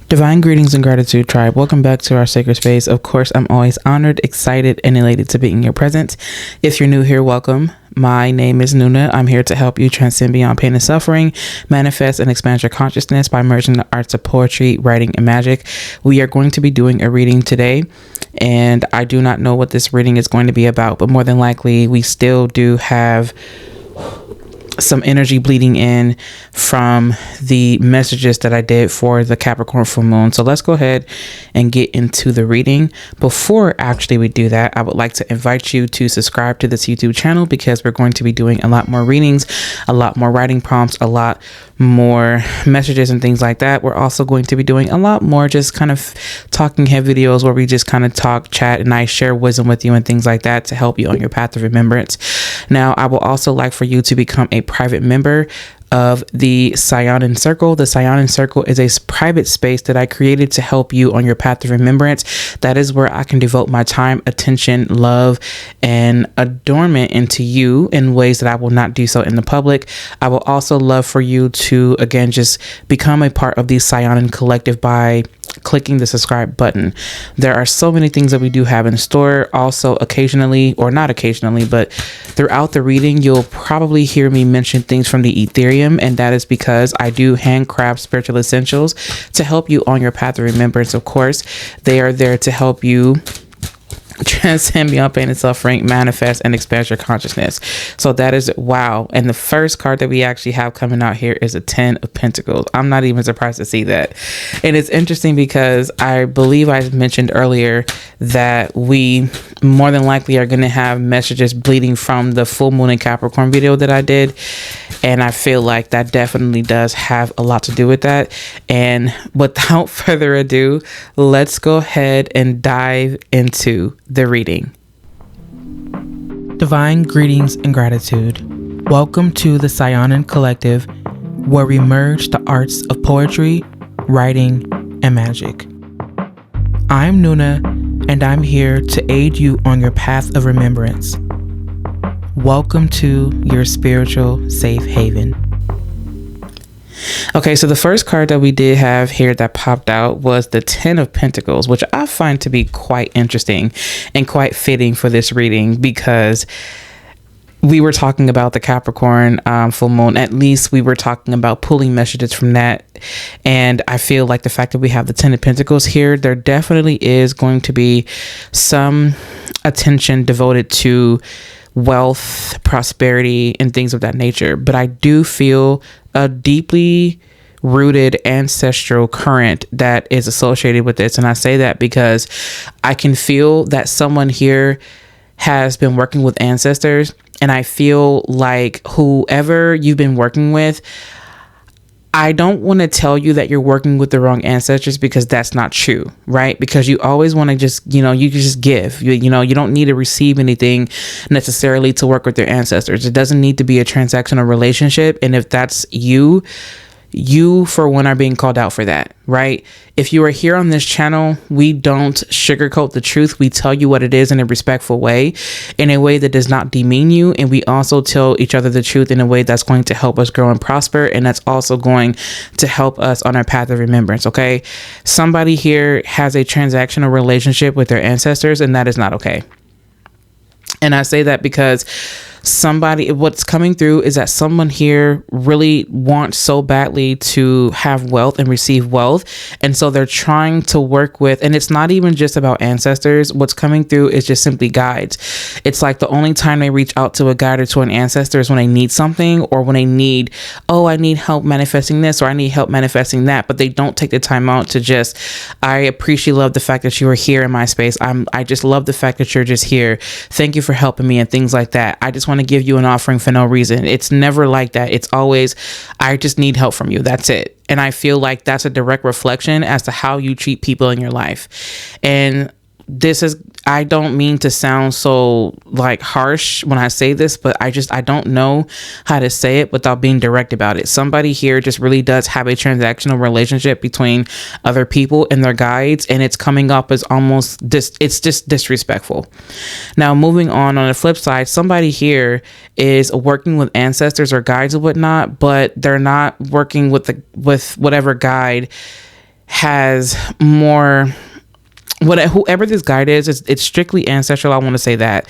Divine greetings and gratitude, tribe. Welcome back to our sacred space. Of course, I'm always honored, excited, and elated to be in your presence. If you're new here, welcome. My name is Nuna. I'm here to help you transcend beyond pain and suffering, manifest and expand your consciousness by merging the arts of poetry, writing, and magic. We are going to be doing a reading today, and I do not know what this reading is going to be about, but more than likely, we still do have some energy bleeding in from the messages that I did for the Capricorn full moon. So let's go ahead and get into the reading. Before actually we do that, I would like to invite you to subscribe to this YouTube channel because we're going to be doing a lot more readings, a lot more writing prompts, a lot more messages and things like that. We're also going to be doing a lot more just kind of talking head videos where we just kind of talk, chat, and I share wisdom with you and things like that to help you on your path of remembrance. Now, I will also like for you to become a private member of the Saiyonan Circle. The Saiyonan Circle is a private space that I created to help you on your path of remembrance. That is where I can devote my time, attention, love, and adornment into you in ways that I will not do so in the public. I will also love for you to, again, just become a part of the Saiyonan Collective by clicking the subscribe button. There are so many things that we do have in store. Also, occasionally, or not occasionally, but throughout the reading, you'll probably hear me mention things from the Ethereum, and that is because I do handcraft spiritual essentials to help you on your path of remembrance. Of course, they are there to help you transcend beyond pain and suffering, manifest and expand your consciousness. So that is wow. And the first card that we actually have coming out here is a 10 of Pentacles. I'm not even surprised to see that. And it's interesting because I believe I mentioned earlier that we more than likely are going to have messages bleeding from the full moon in Capricorn video that I did. And I feel like that definitely does have a lot to do with that. And without further ado, let's go ahead and dive into the reading. Divine greetings and gratitude. Welcome to the Saiyonan Collective, where we merge the arts of poetry, writing, and magic. I'm Nuna, and I'm here to aid you on your path of remembrance. Welcome to your spiritual safe haven. Okay, so the first card that we did have here that popped out was the 10 of Pentacles, which I find to be quite interesting and quite fitting for this reading because we were talking about the Capricorn full moon. At least we were talking about pulling messages from that. And I feel like the fact that we have the 10 of Pentacles here, there definitely is going to be some attention devoted to wealth, prosperity, and things of that nature. But I do feel a deeply rooted ancestral current that is associated with this. And I say that because I can feel that someone here has been working with ancestors. And I feel like whoever you've been working with, I don't want to tell you that you're working with the wrong ancestors because that's not true, right? Because you always want to just, you can just give, you don't need to receive anything necessarily to work with your ancestors. It doesn't need to be a transactional relationship. And if that's you for one are being called out for that, right? If you are here on this channel, we don't sugarcoat the truth. We tell you what it is in a respectful way, in a way that does not demean you. And we also tell each other the truth in a way that's going to help us grow and prosper. And that's also going to help us on our path of remembrance. Okay. Somebody here has a transactional relationship with their ancestors, and that is not okay. And I say that because what's coming through is that someone here really wants so badly to have wealth and receive wealth. And so they're trying to work with, and it's not even just about ancestors. What's coming through is just simply guides. It's like the only time they reach out to a guide or to an ancestor is when they need something, or when they need, I need help manifesting this, or I need help manifesting that. But they don't take the time out to just, I appreciate, love the fact that you are here in my space. I just love the fact that you're just here. Thank you for helping me and things like that. I just want to give you an offering for no reason. It's never like that. It's always, I just need help from you. That's it. And I feel like that's a direct reflection as to how you treat people in your life. And this is, I don't mean to sound so like harsh when I say this, but I don't know how to say it without being direct about it. Somebody here just really does have a transactional relationship between other people and their guides, and it's coming up as almost it's just disrespectful. Now, moving on the flip side, somebody here is working with ancestors or guides or whatnot, but they're not working with whatever guide has more, whoever this guide is, it's strictly ancestral. I want to say that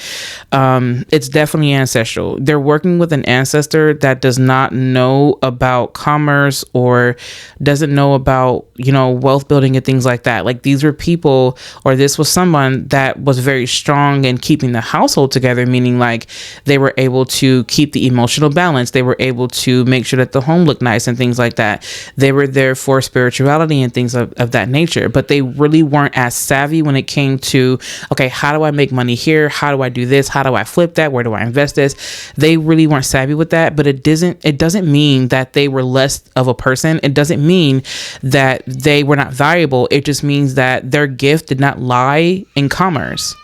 it's definitely ancestral. They're working with an ancestor that does not know about commerce or doesn't know about, wealth building and things like that. Like, these were people, or this was someone that was very strong in keeping the household together, meaning like they were able to keep the emotional balance. They were able to make sure that the home looked nice and things like that. They were there for spirituality and things of that nature, but they really weren't as savvy when it came to, okay, how do I make money here? How do I do this? How do I flip that? Where do I invest this? They really weren't savvy with that, but it doesn't mean that they were less of a person. It doesn't mean that they were not valuable. It just means that their gift did not lie in commerce.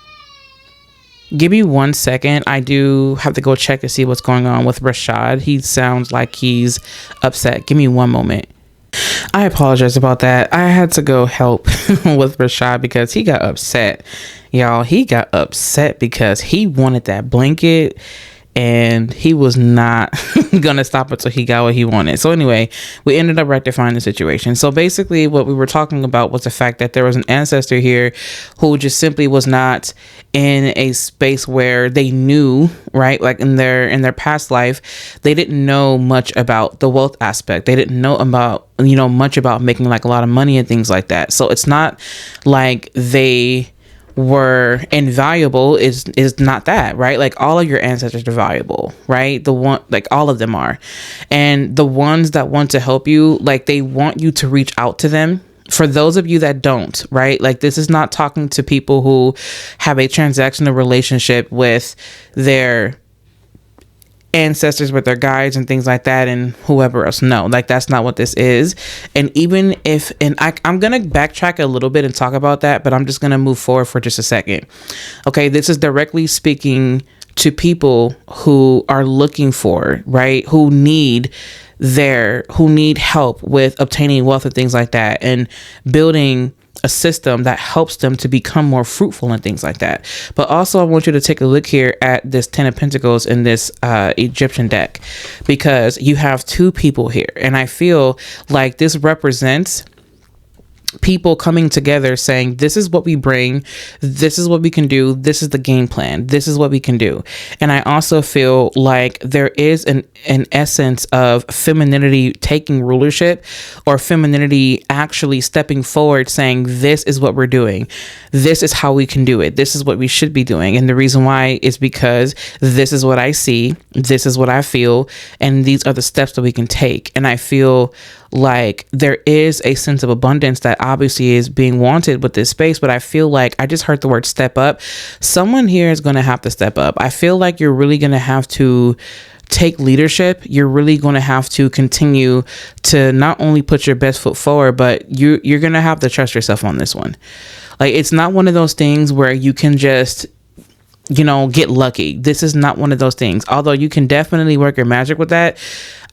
Give me 1 second. I do have to go check to see what's going on with Rashad. He sounds like he's upset. Give me one moment. I apologize about that. I had to go help with Rashad because he got upset. Y'all, he got upset because he wanted that blanket and he was not gonna stop until he got what he wanted. So anyway, we ended up rectifying the situation. So basically what we were talking about was the fact that there was an ancestor here who just simply was not in a space where they knew, right? Like in their past life, they didn't know much about the wealth aspect. They didn't know about, much about making like a lot of money and things like that. So it's not like they were invaluable. Is not that, right? Like, all of your ancestors are valuable, right? All of them are. And the ones that want to help you, like, they want you to reach out to them. For those of you that don't, right? Like, this is not talking to people who have a transactional relationship with their ancestors, with their guides and things like that, and whoever else. No, like, that's not what this is. And even if, I'm gonna backtrack a little bit and talk about that, but I'm just gonna move forward for just a second. Okay, this is directly speaking to people who are looking for, right, who need help with obtaining wealth and things like that, and building a system that helps them to become more fruitful and things like that. But also, I want you to take a look here at this 10 of Pentacles in this Egyptian deck, because you have two people here, and I feel like this represents people coming together saying, this is what we bring, this is what we can do, this is the game plan, this is what we can do. And I also feel like there is an essence of femininity taking rulership, or femininity actually stepping forward saying, this is what we're doing, this is how we can do it, this is what we should be doing. And the reason why is because this is what I see, this is what I feel, and these are the steps that we can take. And I feel like there is a sense of abundance that obviously is being wanted with this space, but I feel like, I just heard the word step up. Someone here is going to have to step up. I feel like you're really going to have to take leadership. You're really going to have to continue to not only put your best foot forward, but you're going to have to trust yourself on this one. Like, it's not one of those things where you can just get lucky. This is not one of those things. Although you can definitely work your magic with that,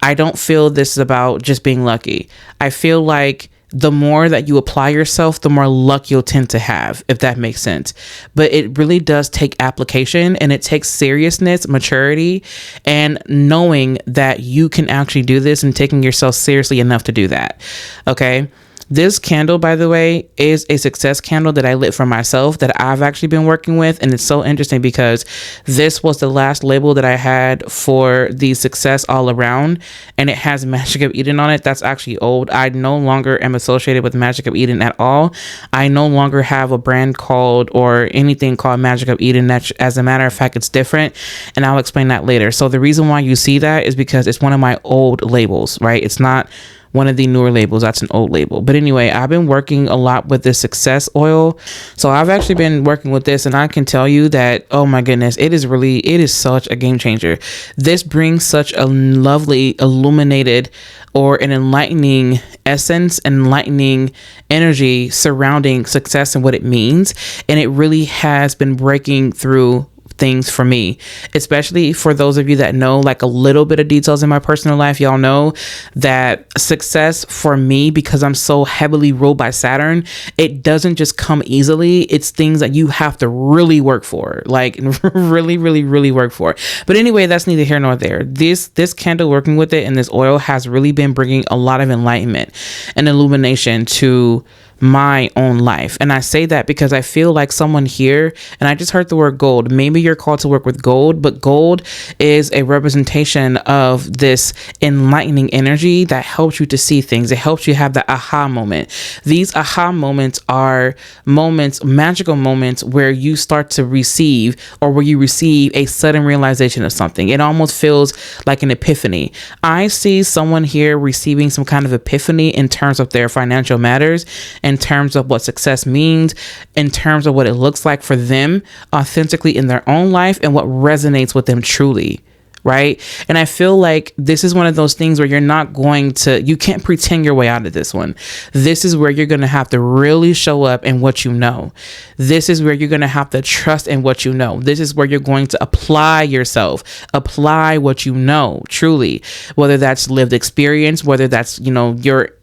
I don't feel this is about just being lucky. I feel like the more that you apply yourself, the more luck you'll tend to have, if that makes sense. But it really does take application, and it takes seriousness, maturity, and knowing that you can actually do this and taking yourself seriously enough to do that. Okay. This candle, by the way, is a success candle that I lit for myself that I've actually been working with. And it's so interesting because this was the last label that I had for the success all around. And it has Magic of Eden on it. That's actually old. I no longer am associated with Magic of Eden at all. I no longer have a brand called or anything called Magic of Eden. That, as a matter of fact, it's different. And I'll explain that later. So the reason why you see that is because it's one of my old labels, right? It's not one of the newer labels. That's an old label. But anyway, I've been working a lot with this success oil. So I've actually been working with this, and I can tell you that, oh my goodness, it is such a game changer. This brings such a lovely illuminated or an enlightening essence, enlightening energy surrounding success and what it means. And it really has been breaking through things for me, especially for those of you that know like a little bit of details in my personal life. Y'all know that success for me, because I'm so heavily ruled by Saturn, it doesn't just come easily. It's things that you have to really work for, like really work for. But anyway, that's neither here nor there. This candle, working with it, and this oil has really been bringing a lot of enlightenment and illumination to my own life. And I say that because I feel like someone here, and I just heard the word gold. Maybe you're called to work with gold, but gold is a representation of this enlightening energy that helps you to see things. It helps you have the aha moment. These aha moments are moments, magical moments, where you start to receive, or where you receive a sudden realization of something. It almost feels like an epiphany. I see someone here receiving some kind of epiphany in terms of their financial matters, in terms of what success means, in terms of what it looks like for them authentically in their own life, and what resonates with them truly. Right. And I feel like this is one of those things where you can't pretend your way out of this one. This is where you're going to have to really show up in what you know. This is where you're going to have to trust in what you know. This is where you're going to apply yourself, apply what you know, truly, whether that's lived experience, whether that's,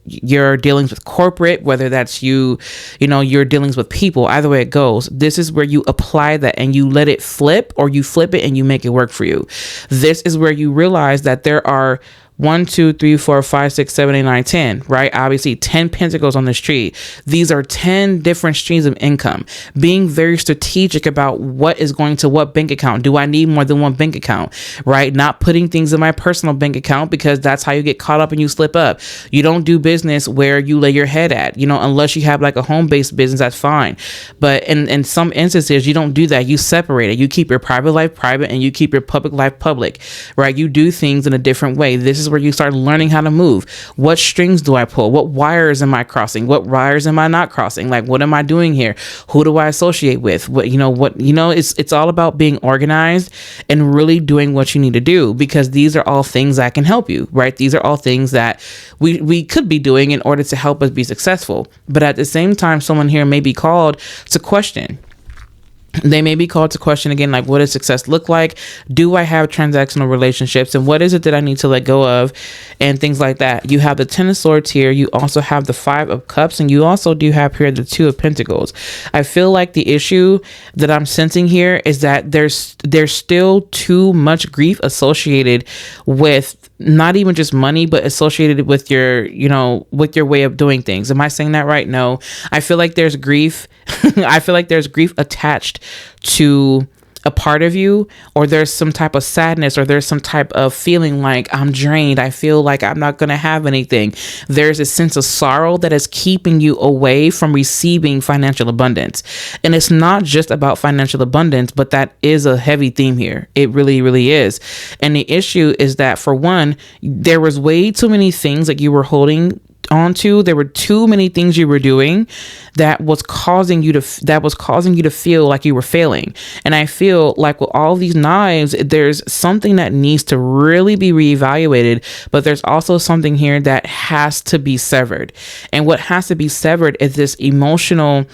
your dealings with corporate, whether that's your dealings with people. Either way it goes, this is where you apply that and you let it flip, or you flip it and you make it work for you. This is where you realize that there are 1, 2, 3, 4, 5, 6, 7, 8, 9, 10, right? Obviously 10 pentacles on this tree. These are 10 different streams of income. Being very strategic about what is going to what bank account. Do I need more than one bank account, right? Not putting things in my personal bank account, because that's how you get caught up and you slip up. You don't do business where you lay your head at, unless you have like a home-based business, that's fine. But in some instances, you don't do that. You separate it. You keep your private life private and you keep your public life public, right? You do things in a different way. This is where you start learning how to move. What strings do I pull? What wires am I crossing? What wires am I not crossing? Like, what am I doing here? Who do I associate with? It's all about being organized and really doing what you need to do, because these are all things that can help you, right? These are all things that we could be doing in order to help us be successful. But at the same time, someone here may be called to question. They may be called to question again, like, what does success look like? Do I have transactional relationships? And what is it that I need to let go of? And things like that. You have the 10 of Swords here. You also have the 5 of Cups. And you also do have here the 2 of Pentacles. I feel like the issue that I'm sensing here is that there's still too much grief associated with not even just money, but associated with your way of doing things. Am I saying that right? No. I feel like there's grief. I feel like there's grief attached to a part of you, or there's some type of sadness, or there's some type of feeling like I'm drained. I feel like I'm not going to have anything. There's a sense of sorrow that is keeping you away from receiving financial abundance. And it's not just about financial abundance, but that is a heavy theme here. It really, really is. And the issue is that, for one, there was way too many things that you were holding onto. There were too many things you were doing that was causing you to feel like you were failing. And I feel like with all these knives, there's something that needs to really be reevaluated, but there's also something here that has to be severed. And what has to be severed is this emotional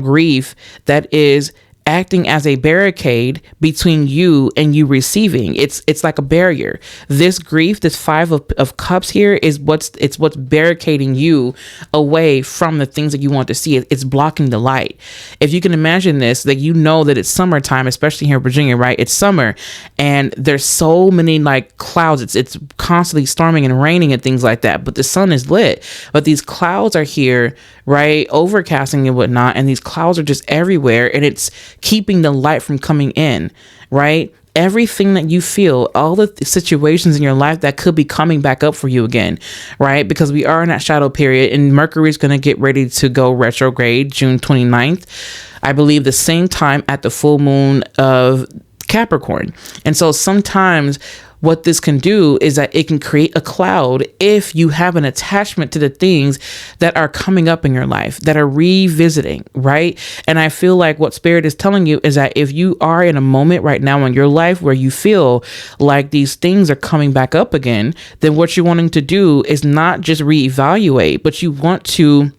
grief that is acting as a barricade between you and you receiving. It's like a barrier. This grief, this 5 of Cups here, is what's barricading you away from the things that you want to see. It's blocking the light. If you can imagine this, that that it's summertime, especially here in Virginia, right? It's summer, and there's so many like clouds. It's constantly storming and raining and things like that, but the sun is lit. But these clouds are here, right? Overcasting and whatnot, and these clouds are just everywhere, and it's keeping the light from coming in, right? Everything that you feel, all the situations in your life that could be coming back up for you again, right? Because we are in that shadow period, and Mercury is going to get ready to go retrograde June 29th. I believe the same time at the full moon of Capricorn. And so sometimes what this can do is that it can create a cloud if you have an attachment to the things that are coming up in your life, that are revisiting, right? And I feel like what Spirit is telling you is that if you are in a moment right now in your life where you feel like these things are coming back up again, then what you're wanting to do is not just reevaluate, but you want to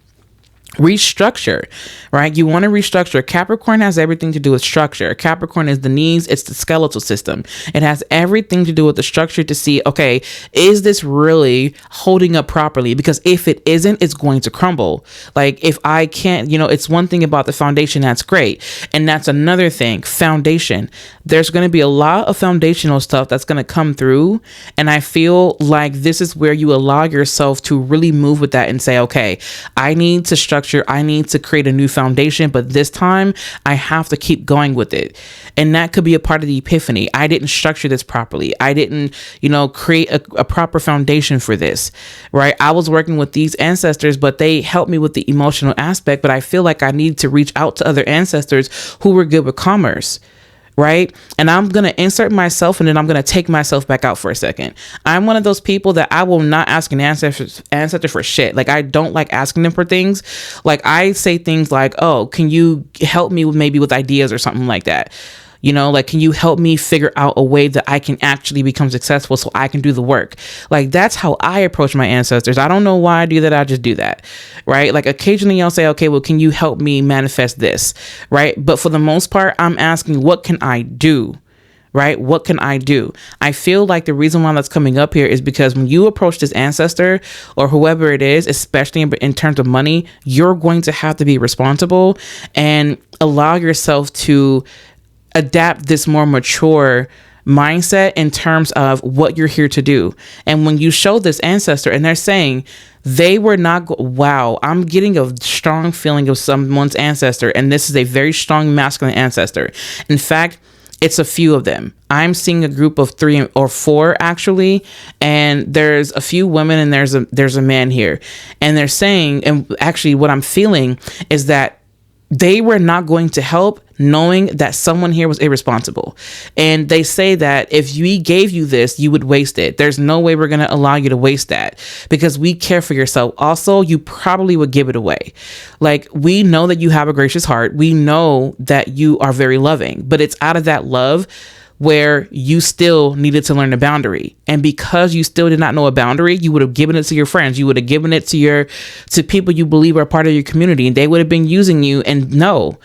restructure, right? You want to restructure. Capricorn has everything to do with structure. Capricorn is the knees, it's the skeletal system. It has everything to do with the structure to see, okay, is this really holding up properly? Because if it isn't, it's going to crumble. Like if I can't, it's one thing about the foundation, that's great. And that's another thing, foundation. There's going to be a lot of foundational stuff that's going to come through. And I feel like this is where you allow yourself to really move with that and say, okay, I need to structure, I need to create a new foundation, but this time I have to keep going with it. And that could be a part of the epiphany. I didn't structure this properly. I didn't, create a proper foundation for this, right? I was working with these ancestors, but they helped me with the emotional aspect, but I feel like I need to reach out to other ancestors who were good with commerce. Right. And I'm going to insert myself and then I'm going to take myself back out for a second. I'm one of those people that I will not ask an ancestor for shit. Like I don't like asking them for things. Like I say things like, oh, can you help me with ideas or something like that? Like, can you help me figure out a way that I can actually become successful so I can do the work? Like, that's how I approach my ancestors. I don't know why I do that. I just do that. Right. Like occasionally I'll say, okay, well, can you help me manifest this? Right. But for the most part, I'm asking, what can I do? Right? What can I do? I feel like the reason why that's coming up here is because when you approach this ancestor or whoever it is, especially in terms of money, you're going to have to be responsible and allow yourself to adapt this more mature mindset in terms of what you're here to do. And when you show this ancestor and they're saying they were not, wow, I'm getting a strong feeling of someone's ancestor. And this is a very strong masculine ancestor. In fact, it's a few of them. I'm seeing a group of 3 or 4 actually, and there's a few women and there's a man here. And they're saying, and actually what I'm feeling is that they were not going to help, knowing that someone here was irresponsible. And they say that if we gave you this, you would waste it. There's no way we're going to allow you to waste that because we care for yourself. Also, you probably would give it away. Like, we know that you have a gracious heart. We know that you are very loving, but it's out of that love where you still needed to learn a boundary. And because you still did not know a boundary, you would have given it to your friends. You would have given it to people you believe are part of your community, and they would have been using you. And no.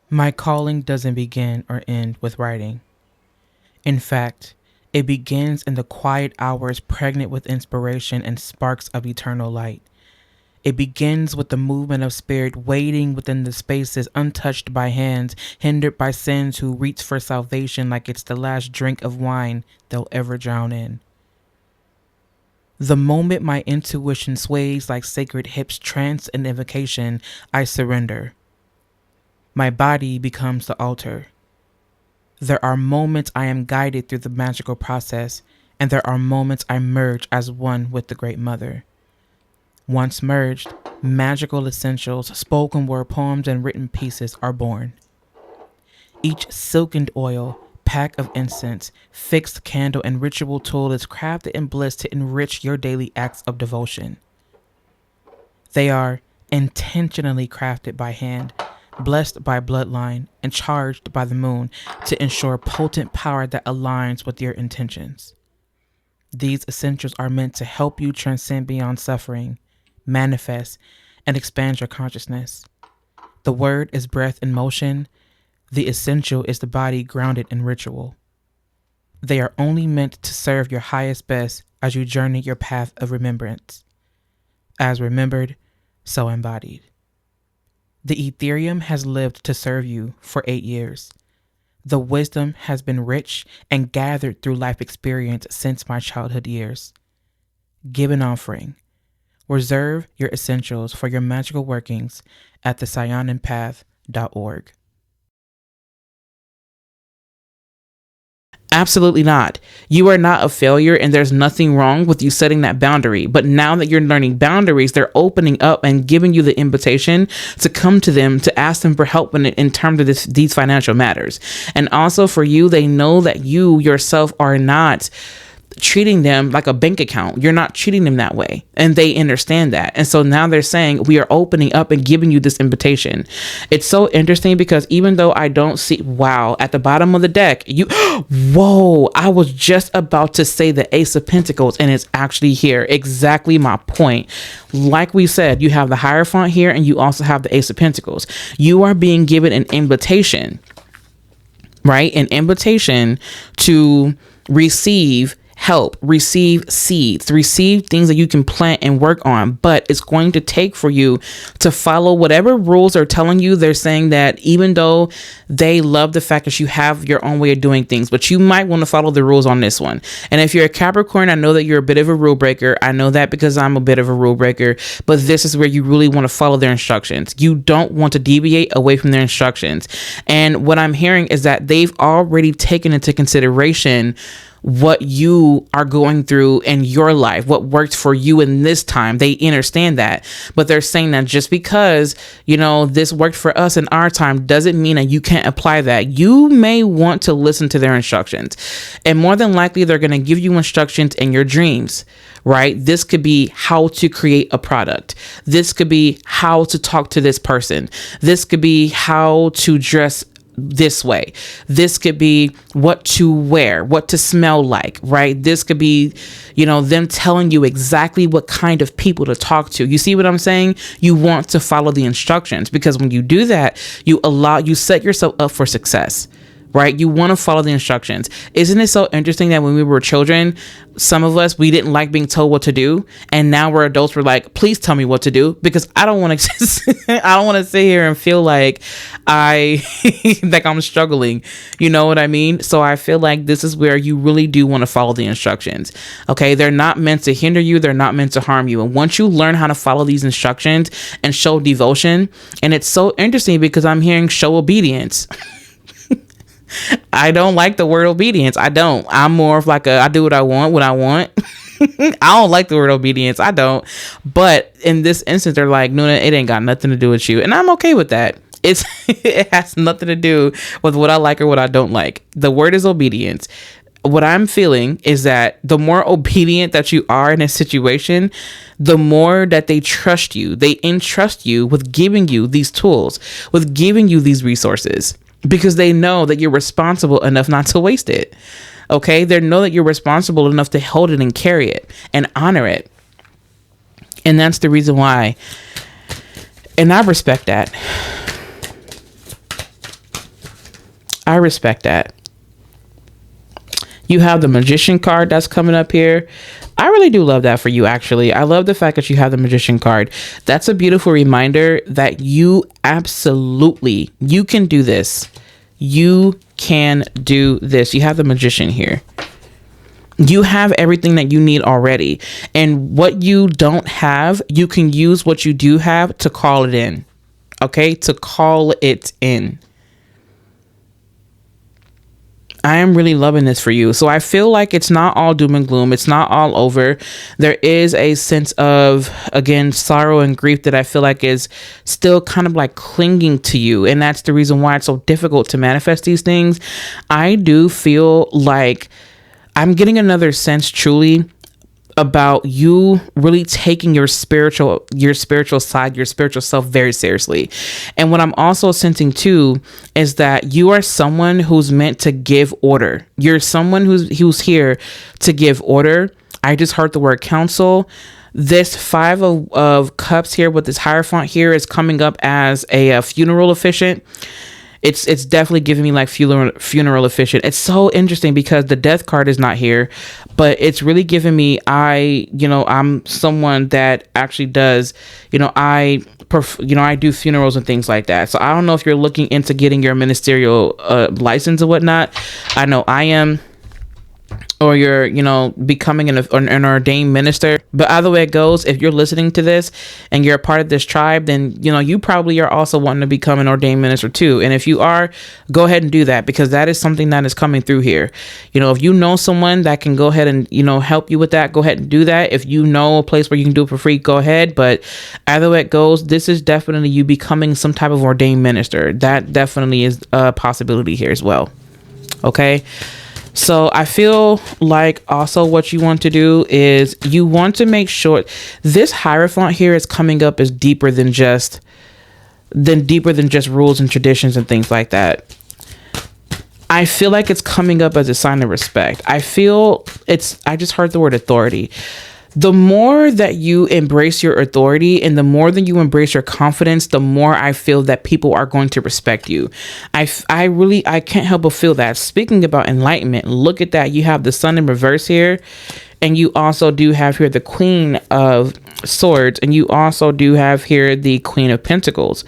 My calling doesn't begin or end with writing. In fact, it begins in the quiet hours pregnant with inspiration and sparks of eternal light. It begins with the movement of spirit waiting within the spaces untouched by hands, hindered by sins who reach for salvation like it's the last drink of wine they'll ever drown in. The moment my intuition sways like sacred hips trance and invocation, I surrender. My body becomes the altar. There are moments I am guided through the magical process, and there are moments I merge as one with the Great Mother. Once merged, magical essentials, spoken word poems, and written pieces are born. Each silkened oil, pack of incense, fixed candle, and ritual tool is crafted in bliss to enrich your daily acts of devotion. They are intentionally crafted by hand, blessed by bloodline, and charged by the moon to ensure potent power that aligns with your intentions. These essentials are meant to help you transcend beyond suffering, manifest, and expand your consciousness. The word is breath in motion. The essential is the body grounded in ritual. They are only meant to serve your highest best as you journey your path of remembrance. As remembered, so embodied. The Ethereum has lived to serve you for 8 years. The wisdom has been rich and gathered through life experience since my childhood years. Give an offering. Reserve your essentials for your magical workings at the SaiyonanPath.org. Absolutely not. You are not a failure, and there's nothing wrong with you setting that boundary. But now that you're learning boundaries, they're opening up and giving you the invitation to come to them, to ask them for help in terms of these financial matters. And also for you, they know that you yourself are not treating them like a bank account. You're not treating them that way. And they understand that. And so now they're saying, we are opening up and giving you this invitation. It's so interesting because even though I don't see, wow, at the bottom of the deck, whoa, I was just about to say the Ace of Pentacles and it's actually here. Exactly my point. Like we said, you have the Hierophant here and you also have the Ace of Pentacles. You are being given an invitation, right? An invitation to receive help, receive seeds, receive things that you can plant and work on. But it's going to take for you to follow whatever rules are telling you. They're saying that even though they love the fact that you have your own way of doing things, but you might want to follow the rules on this one. And if you're a Capricorn, I know that you're a bit of a rule breaker. I know that because I'm a bit of a rule breaker, but this is where you really want to follow their instructions. You don't want to deviate away from their instructions. And what I'm hearing is that they've already taken into consideration what you are going through in your life, what worked for you in this time. They understand that, but they're saying that just because, this worked for us in our time doesn't mean that you can't apply that. You may want to listen to their instructions, and more than likely they're going to give you instructions in your dreams, right? This could be how to create a product. This could be how to talk to this person. This could be how to dress this way. This could be what to wear, what to smell like, right? This could be, them telling you exactly what kind of people to talk to. You see what I'm saying? You want to follow the instructions because when you do that, you set yourself up for success. Right? You want to follow the instructions. Isn't it so interesting that when we were children, some of us, we didn't like being told what to do. And now we're adults. We're like, please tell me what to do because I don't want to, I don't want to sit here and feel like like I'm struggling. You know what I mean? So I feel like this is where you really do want to follow the instructions. Okay. They're not meant to hinder you. They're not meant to harm you. And once you learn how to follow these instructions and show devotion, and it's so interesting because I'm hearing show obedience. I don't like the word obedience. I don't. I'm more of like I do what I want when I want. I don't like the word obedience. I don't. But in this instance, they're like, Nuna, it ain't got nothing to do with you. And I'm okay with that. It has nothing to do with what I like or what I don't like. The word is obedience. What I'm feeling is that the more obedient that you are in a situation, the more that they trust you. They entrust you with giving you these tools, with giving you these resources. Because they know that you're responsible enough not to waste it. Okay? They know that you're responsible enough to hold it and carry it and honor it. And that's the reason why. And I respect that. I respect that. You have the Magician card that's coming up here. I really do love that for you, actually. I love the fact that you have the Magician card. That's a beautiful reminder that you can do this. You can do this. You have the Magician here. You have everything that you need already. And what you don't have, you can use what you do have to call it in. Okay? To call it in. I am really loving this for you. So I feel like it's not all doom and gloom. It's not all over. There is a sense of, again, sorrow and grief that I feel like is still kind of like clinging to you. And that's the reason why it's so difficult to manifest these things. I do feel like I'm getting another sense truly about you really taking your spiritual side, your spiritual self very seriously. And what I'm also sensing too is that you are someone who's meant to give order. You're someone who's here to give order. I just heard the word counsel. This 5 of Cups here with this Hierophant here is coming up as a funeral officiant. It's definitely giving me like funeral officiant. It's so interesting because the Death card is not here, but it's really giving me, I'm someone that actually does, I do funerals and things like that. So I don't know if you're looking into getting your ministerial license or whatnot. I know I am. Or you're, becoming an ordained minister. But either way it goes, if you're listening to this and you're a part of this tribe, then, you probably are also wanting to become an ordained minister too. And if you are, go ahead and do that because that is something that is coming through here. If you know someone that can go ahead and, help you with that, go ahead and do that. If you know a place where you can do it for free, go ahead. But either way it goes, this is definitely you becoming some type of ordained minister. That definitely is a possibility here as well. Okay. So I feel like also what you want to do is you want to make sure this Hierophant here is coming up as deeper than just rules and traditions and things like that. I feel like it's coming up as a sign of respect. I just heard the word authority. The more that you embrace your authority and the more that you embrace your confidence, the more I feel that people are going to respect you. I can't help but feel that. Speaking about enlightenment, look at that. You have the Sun in reverse here, and you also do have here the Queen of Swords, and you also do have here the Queen of Pentacles.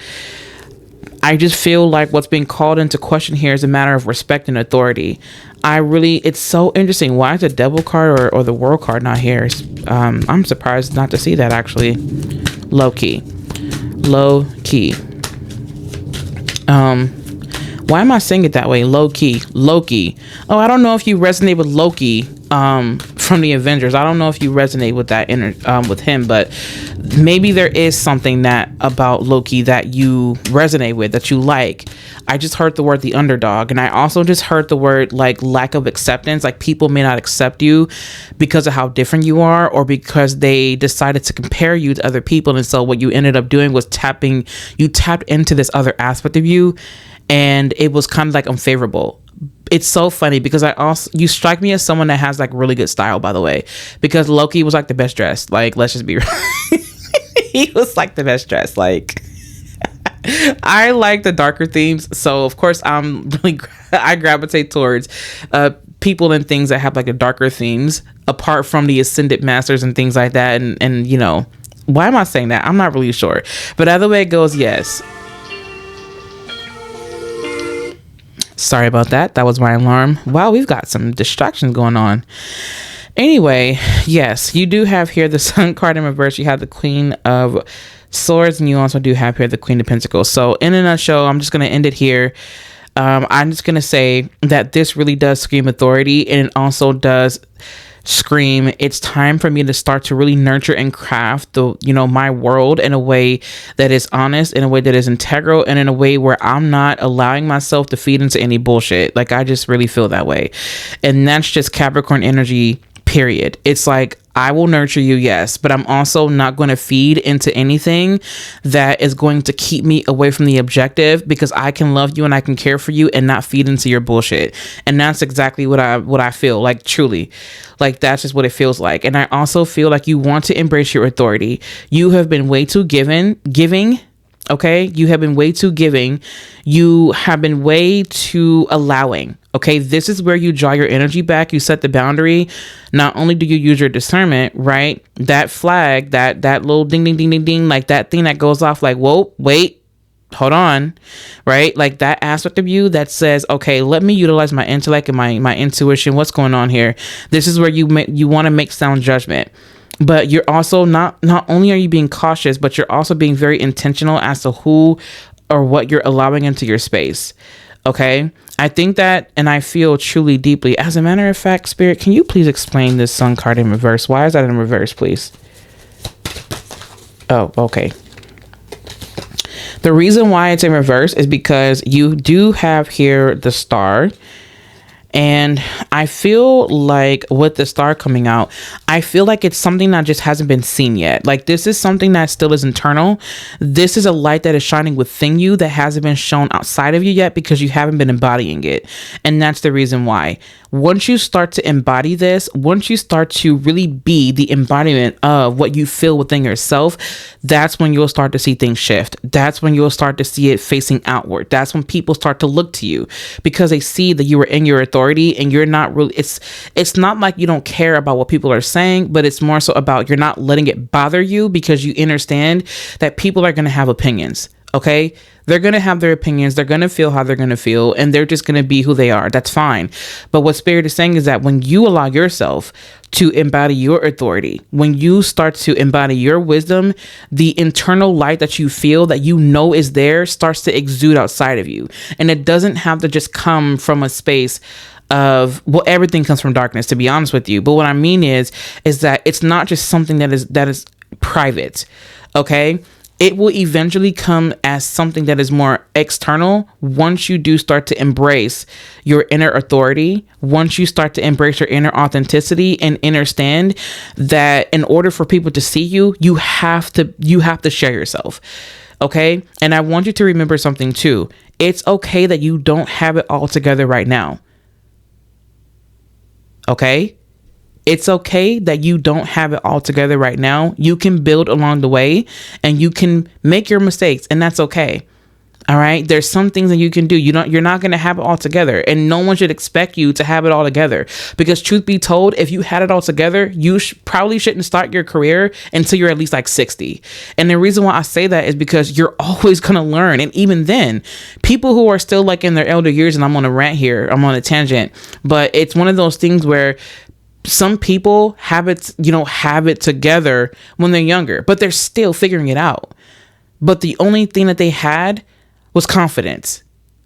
I just feel like what's being called into question here is a matter of respect and authority. It's so interesting. Why is the Devil card or the World card not here? I'm surprised not to see that, actually. Low key. Why am I saying it that way? Loki. Oh, I don't know if you resonate with Loki from the Avengers. I don't know if you resonate with that with him, but maybe there is something that about Loki that you resonate with, that you like. I just heard the word the underdog, and I also just heard the word like lack of acceptance. Like people may not accept you because of how different you are, or because they decided to compare you to other people, and so what you ended up doing was tapped into this other aspect of you, and it was kind of like unfavorable. It's so funny because you strike me as someone that has like really good style, by the way, because Loki was like the best dressed. Like, let's just be real. He was like the best dressed. Like, I like the darker themes, so of course I gravitate towards people and things that have like a darker themes, apart from the Ascended Masters and things like that. And you know, why am I saying that? I'm not really sure, but either way it goes, yes. Sorry about that. That was my alarm. Wow, we've got some distractions going on. Anyway, yes, you do have here the Sun card in reverse. You have the Queen of Swords, and you also do have here the Queen of Pentacles. So in a nutshell, I'm just going to end it here. I'm just going to say that this really does scream authority, and it also does scream it's time for me to start to really nurture and craft my world in a way that is honest, in a way that is integral, and in a way where I'm not allowing myself to feed into any bullshit. Like, I just really feel that way. And that's just Capricorn energy, period. It's like, I will nurture you, yes, but I'm also not going to feed into anything that is going to keep me away from the objective, because I can love you and I can care for you and not feed into your bullshit. And that's exactly what I feel like, truly. Like, that's just what it feels like. And I also feel like you want to embrace your authority. You have been way too giving. Okay, you have been way too giving. You have been way too allowing. Okay, this is where you draw your energy back. You set the boundary. Not only do you use your discernment, right? That flag, that little ding, ding, ding, ding, ding, like that thing that goes off like, whoa, wait, hold on, right? Like that aspect of you that says, okay, let me utilize my intellect and my intuition. What's going on here? This is where you want to make sound judgment. But you're also not only are you being cautious, but you're also being very intentional as to who or what you're allowing into your space. Okay, I think that, and I feel truly deeply. As a matter of fact, Spirit, can you please explain this Sun card in reverse? Why is that in reverse, please? Oh, okay. The reason why it's in reverse is because you do have here the Star. And I feel like with the Star coming out, I feel like it's something that just hasn't been seen yet. Like, this is something that still is internal. This is a light that is shining within you that hasn't been shown outside of you yet, because you haven't been embodying it. And that's the reason why. Once you start to embody this, once you start to really be the embodiment of what you feel within yourself, that's when you'll start to see things shift. That's when you'll start to see it facing outward. That's when people start to look to you, because they see that you are in your authority and you're not really, it's not like you don't care about what people are saying, but it's more so about you're not letting it bother you, because you understand that people are going to have opinions. Okay, they're going to have their opinions. They're going to feel how they're going to feel, and they're just going to be who they are. That's fine. But what Spirit is saying is that when you allow yourself to embody your authority, when you start to embody your wisdom, the internal light that you feel, that you know is there, starts to exude outside of you. And it doesn't have to just come from a space of, well, everything comes from darkness, to be honest with you. But what I mean is that it's not just something that is private. Okay. It will eventually come as something that is more external once you do start to embrace your inner authority, once you start to embrace your inner authenticity and understand that in order for people to see you, you have to share yourself. Okay? And I want you to remember something too. It's okay that you don't have it all together right now. Okay? It's okay that you don't have it all together right now. You can build along the way and you can make your mistakes, and that's okay. All right. There's some things that you can do. You're not going to have it all together, and no one should expect you to have it all together, because truth be told, if you had it all together, you probably shouldn't start your career until you're at least like 60. And the reason why I say that is because you're always going to learn. And even then, people who are still like in their elder years, and I'm on a rant here, I'm on a tangent, but it's one of those things where some people have it together when they're younger, but they're still figuring it out. But the only thing that they had was confidence.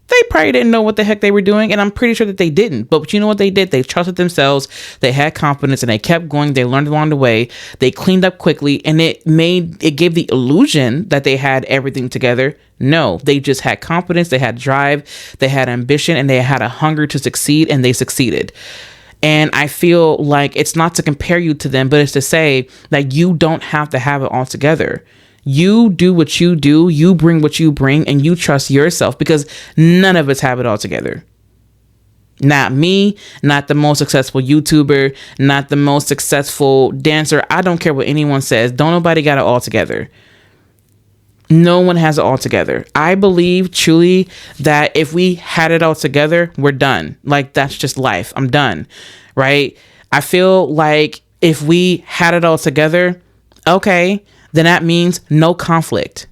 They probably didn't know what the heck they were doing, and I'm pretty sure that they didn't. But you know what they did? They trusted themselves. They had confidence, and they kept going. They learned along the way. They cleaned up quickly, and it gave the illusion that they had everything together. No, they just had confidence. They had drive. They had ambition, and they had a hunger to succeed, and they succeeded. And I feel like it's not to compare you to them, but it's to say that you don't have to have it all together. You do what you do, you bring what you bring, and you trust yourself, because none of us have it all together. Not me, not the most successful YouTuber, not the most successful dancer. I don't care what anyone says. Don't nobody got it all together. No one has it all together. I believe truly that if we had it all together, we're done. Like, that's just life. I'm done. Right? I feel like if we had it all together, okay, then that means no conflict.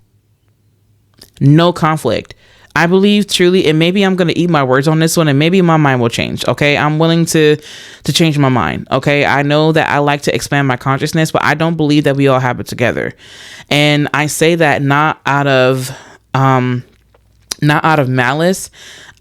No conflict. I believe truly, and maybe I'm going to eat my words on this one, and maybe my mind will change. Okay. I'm willing to change my mind. Okay. I know that I like to expand my consciousness, but I don't believe that we all have it together. And I say that not out of malice.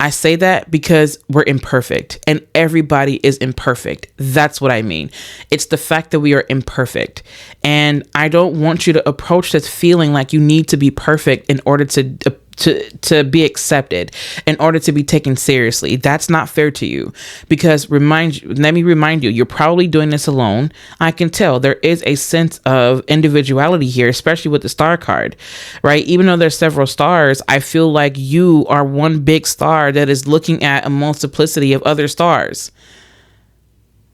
I say that because we're imperfect, and everybody is imperfect. That's what I mean. It's the fact that we are imperfect. And I don't want you to approach this feeling like you need to be perfect in order to be accepted, in order to be taken seriously. That's not fair to you, because let me remind you, you're probably doing this alone. I can tell there is a sense of individuality here, especially with the star card, right? Even though there's several stars, I feel like you are one big star that is looking at a multiplicity of other stars.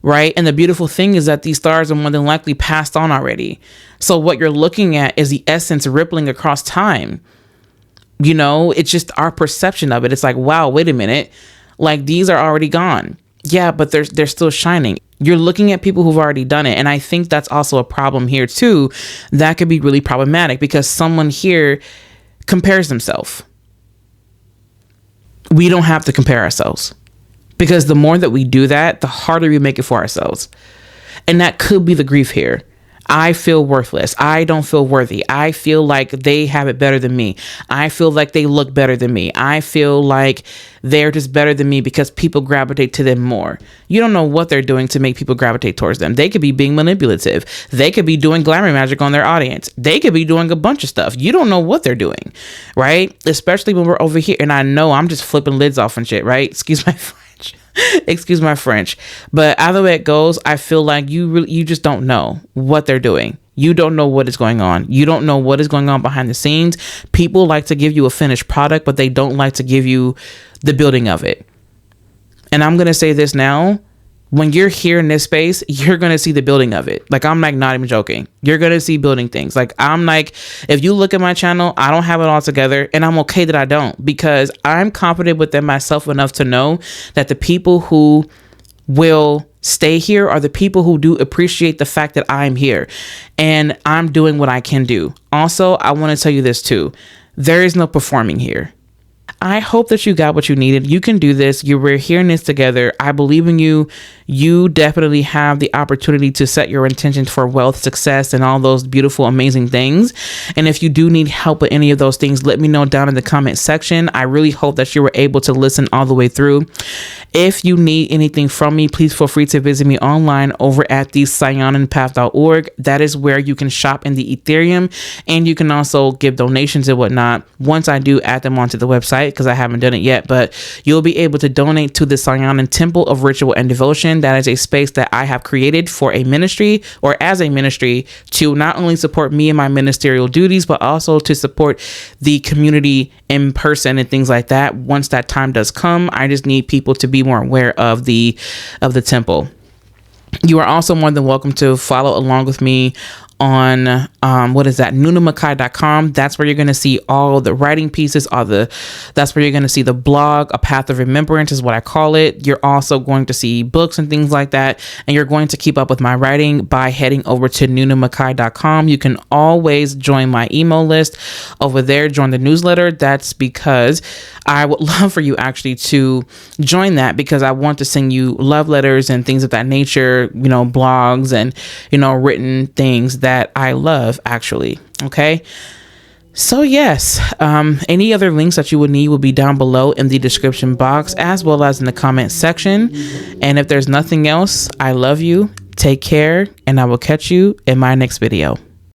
Right. And the beautiful thing is that these stars are more than likely passed on already. So what you're looking at is the essence rippling across time. You know, it's just our perception of it. It's like, wow, wait a minute. Like, these are already gone. Yeah, but they're still shining. You're looking at people who've already done it. And I think that's also a problem here, too. That could be really problematic, because someone here compares themselves. We don't have to compare ourselves, because the more that we do that, the harder we make it for ourselves. And that could be the grief here. I feel worthless. I don't feel worthy. I feel like they have it better than me. I feel like they look better than me. I feel like they're just better than me because people gravitate to them more. You don't know what they're doing to make people gravitate towards them. They could be being manipulative. They could be doing glamour magic on their audience. They could be doing a bunch of stuff. You don't know what they're doing, right? Especially when we're over here. And I know I'm just flipping lids off and shit, right? Excuse my French. But either way it goes, I feel like you just don't know what they're doing. You don't know what is going on. You don't know what is going on behind the scenes. People like to give you a finished product, but they don't like to give you the building of it. And I'm going to say this now. When you're here in this space, you're going to see the building of it. Like, I'm like, not even joking. You're going to see building things. Like, I'm like, if you look at my channel, I don't have it all together, and I'm okay that I don't, because I'm confident within myself enough to know that the people who will stay here are the people who do appreciate the fact that I'm here and I'm doing what I can do. Also, I want to tell you this too. There is no performing here. I hope that you got what you needed. You can do this. We're hearing this together. I believe in you. You definitely have the opportunity to set your intentions for wealth, success, and all those beautiful, amazing things. And if you do need help with any of those things, let me know down in the comment section. I really hope that you were able to listen all the way through. If you need anything from me, please feel free to visit me online over at the SaiyonanPath.org. That is where you can shop in the Ethereum, and you can also give donations and whatnot once I do add them onto the website, because I haven't done it yet. But you'll be able to donate to the Saiyonan Temple of Ritual and Devotion. That is a space that I have created for a ministry, or as a ministry, to not only support me and my ministerial duties, but also to support the community in person and things like that. Once that time does come, I just need people to be more aware of the temple. You are also more than welcome to follow along with me on NunaMakai.com. That's where you're going to see all the writing pieces, that's where you're going to see the blog. A Path of Remembrance is what I call it. You're also going to see books and things like that, and you're going to keep up with my writing by heading over to NunaMakai.com. You can always join my email list over there, join the newsletter. That's because I would love for you actually to join that, because I want to send you love letters and things of that nature, blogs and, written things that I love actually. Okay. So yes, any other links that you would need will be down below in the description box, as well as in the comment section. And if there's nothing else, I love you. Take care, and I will catch you in my next video.